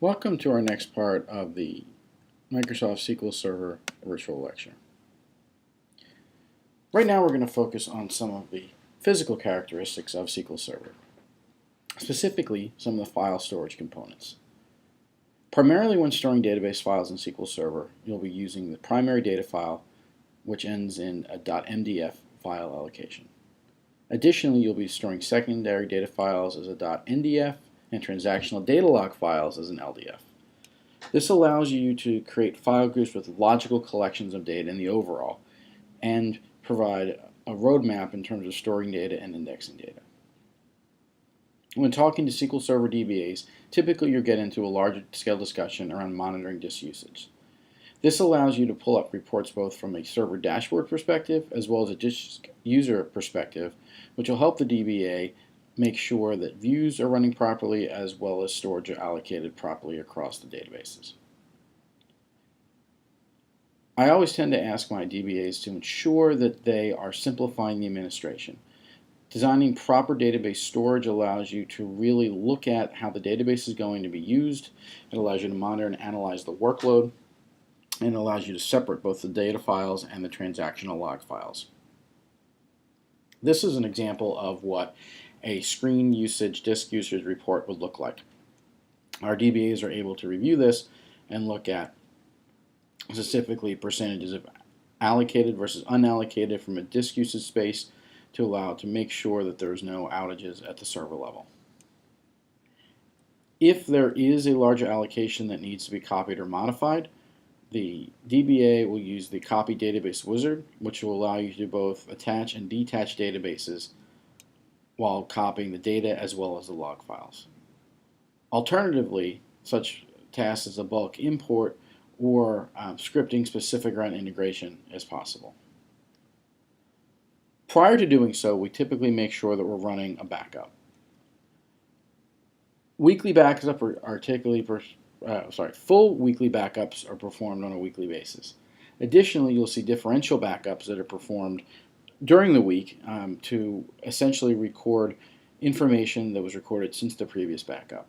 Welcome to our next part of the Microsoft SQL Server virtual lecture. Right now we're going to focus on some of the physical characteristics of SQL Server, specifically some of the file storage components. Primarily when storing database files in SQL Server, you'll be using the primary data file, which ends in a .mdf file allocation. Additionally, you'll be storing secondary data files as a .ndf and transactional data log files as an LDF. This allows you to create file groups with logical collections of data in the overall and provide a roadmap in terms of storing data and indexing data. When talking to SQL Server DBAs, typically you'll get into a larger scale discussion around monitoring disk usage. This allows you to pull up reports both from a server dashboard perspective as well as a disk user perspective, which will help the DBA make sure that views are running properly as well as storage are allocated properly across the databases. I always tend to ask my DBAs to ensure that they are simplifying the administration. Designing proper database storage allows you to really look at how the database is going to be used. It allows you to monitor and analyze the workload, and it allows you to separate both the data files and the transactional log files. This is an example of what a screen usage disk usage report would look like. Our DBAs are able to review this and look at specifically percentages of allocated versus unallocated from a disk usage space to allow to make sure that there's no outages at the server level. If there is a larger allocation that needs to be copied or modified, the DBA will use the Copy Database Wizard, which will allow you to both attach and detach databases while copying the data as well as the log files. Alternatively, such tasks as a bulk import or scripting specific around integration is possible. Prior to doing so, we typically make sure that we're running a backup. Weekly backups are full weekly backups are performed on a weekly basis. Additionally, you'll see differential backups that are performed during the week to essentially record information that was recorded since the previous backup.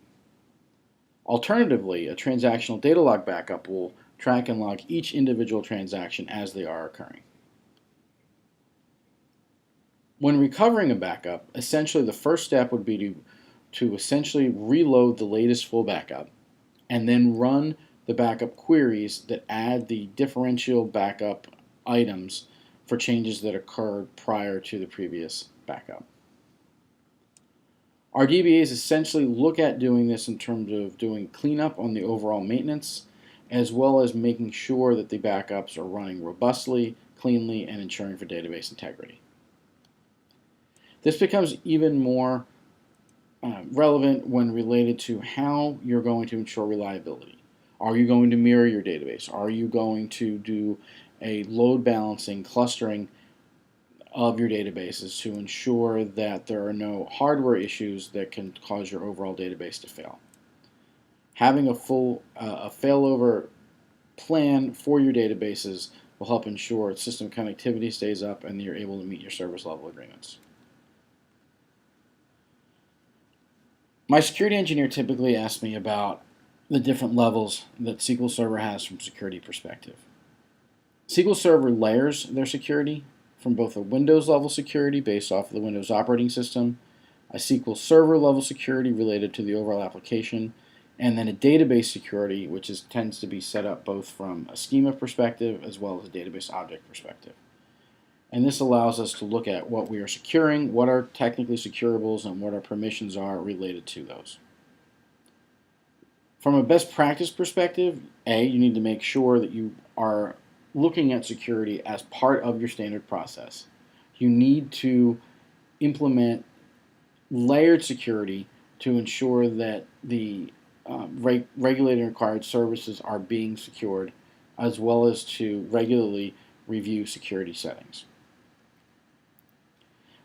Alternatively, a transactional data log backup will track and log each individual transaction as they are occurring. When recovering a backup, essentially the first step would be to essentially reload the latest full backup and then run the backup queries that add the differential backup items for changes that occurred prior to the previous backup. Our DBAs essentially look at doing this in terms of doing cleanup on the overall maintenance, as well as making sure that the backups are running robustly, cleanly, and ensuring for database integrity. This becomes even more relevant when related to how you're going to ensure reliability. Are you going to mirror your database? Are you going to do a load balancing, clustering of your databases to ensure that there are no hardware issues that can cause your overall database to fail? Having a full failover plan for your databases will help ensure system connectivity stays up and you're able to meet your service level agreements. My security engineer typically asks me about the different levels that SQL Server has from a security perspective. SQL Server layers their security from both a Windows level security based off of the Windows operating system, a SQL Server level security related to the overall application, and then a database security which tends to be set up both from a schema perspective as well as a database object perspective. And this allows us to look at what we are securing, what are technically securables, and what our permissions are related to those. From a best practice perspective, you need to make sure that you are looking at security as part of your standard process. You need to implement layered security to ensure that the regulated and required services are being secured, as well as to regularly review security settings.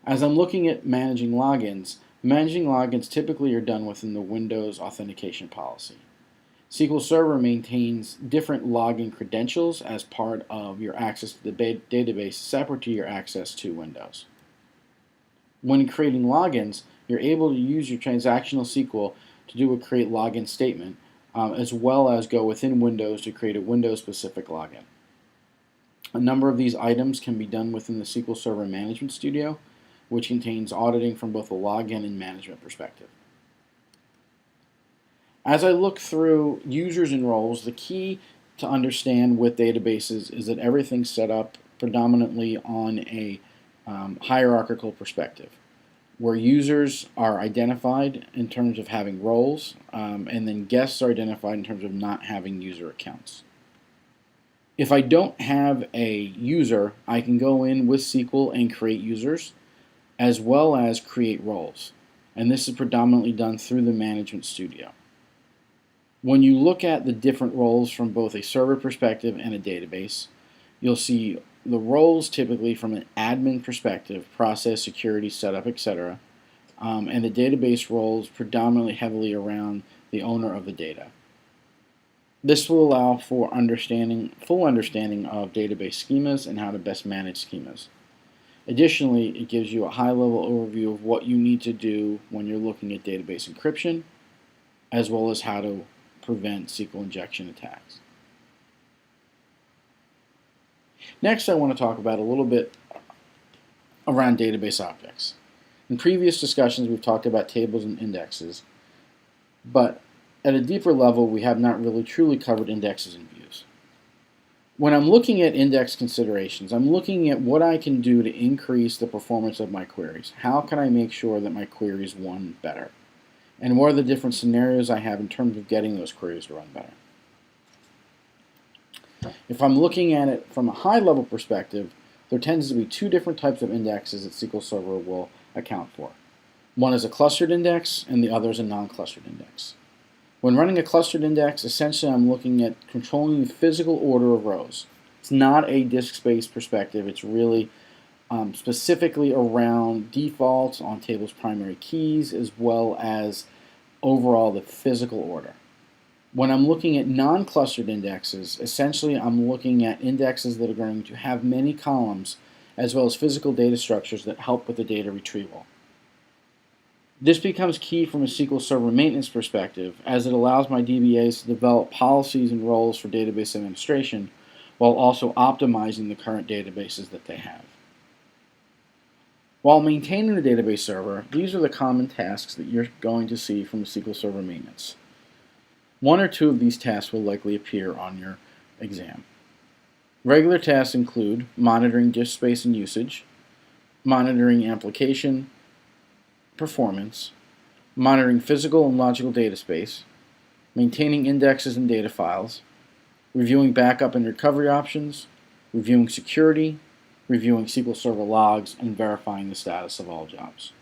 As I'm looking at managing logins typically are done within the Windows authentication policy. SQL Server maintains different login credentials as part of your access to the database separate to your access to Windows. When creating logins, you're able to use your transactional SQL to do a create login statement as well as go within Windows to create a Windows-specific login. A number of these items can be done within the SQL Server Management Studio, which contains auditing from both a login and management perspective. As I look through users and roles, the key to understand with databases is that everything's set up predominantly on a hierarchical perspective, where users are identified in terms of having roles, and then guests are identified in terms of not having user accounts. If I don't have a user, I can go in with SQL and create users, as well as create roles. And this is predominantly done through the Management Studio. When you look at the different roles from both a server perspective and a database, you'll see the roles typically from an admin perspective, process, security, setup, etc., and the database roles predominantly heavily around the owner of the data. This will allow for full understanding of database schemas and how to best manage schemas. Additionally, it gives you a high-level overview of what you need to do when you're looking at database encryption, as well as how to prevent SQL injection attacks. Next, I want to talk about a little bit around database objects. In previous discussions, we've talked about tables and indexes, but at a deeper level, we have not really truly covered indexes and views. When I'm looking at index considerations, I'm looking at what I can do to increase the performance of my queries. How can I make sure that my queries run better? And what are the different scenarios I have in terms of getting those queries to run better? If I'm looking at it from a high-level perspective, there tends to be two different types of indexes that SQL Server will account for. One is a clustered index, and the other is a non-clustered index. When running a clustered index, essentially I'm looking at controlling the physical order of rows. It's not a disk space perspective. It's really specifically around defaults on tables' primary keys, as well as overall the physical order. When I'm looking at non-clustered indexes, essentially I'm looking at indexes that are going to have many columns, as well as physical data structures that help with the data retrieval. This becomes key from a SQL Server maintenance perspective, as it allows my DBAs to develop policies and roles for database administration, while also optimizing the current databases that they have. While maintaining the database server, these are the common tasks that you're going to see from a SQL Server maintenance. One or two of these tasks will likely appear on your exam. Regular tasks include monitoring disk space and usage, monitoring application performance, monitoring physical and logical data space, maintaining indexes and data files, reviewing backup and recovery options, reviewing security, reviewing SQL Server logs, and verifying the status of all jobs.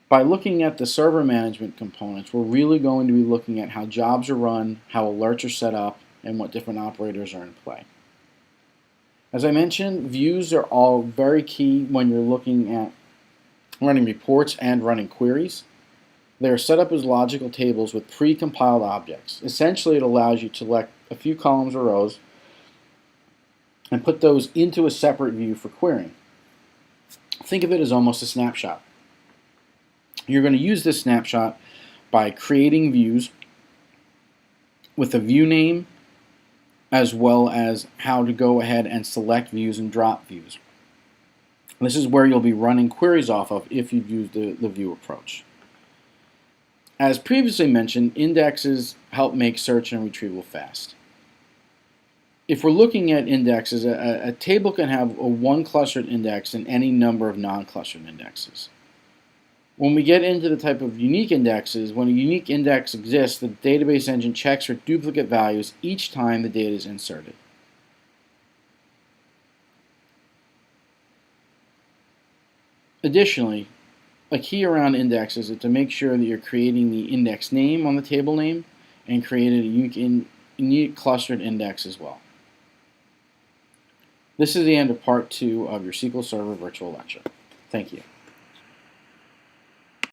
By looking at the server management components, we're really going to be looking at how jobs are run, how alerts are set up, and what different operators are in play. As I mentioned, views are all very key when you're looking at running reports and running queries. They are set up as logical tables with pre-compiled objects. Essentially, it allows you to select a few columns or rows and put those into a separate view for querying. Think of it as almost a snapshot. You're going to use this snapshot by creating views with a view name, as well as how to go ahead and select views and drop views. This is where you'll be running queries off of if you've used the view approach. As previously mentioned, indexes help make search and retrieval fast. If we're looking at indexes, a table can have a one clustered index and any number of non-clustered indexes. When we get into the type of unique indexes, when a unique index exists, the database engine checks for duplicate values each time the data is inserted. Additionally, a key around indexes is to make sure that you're creating the index name on the table name and creating a unique clustered index as well. This is the end of part 2 of your SQL Server virtual lecture. Thank you.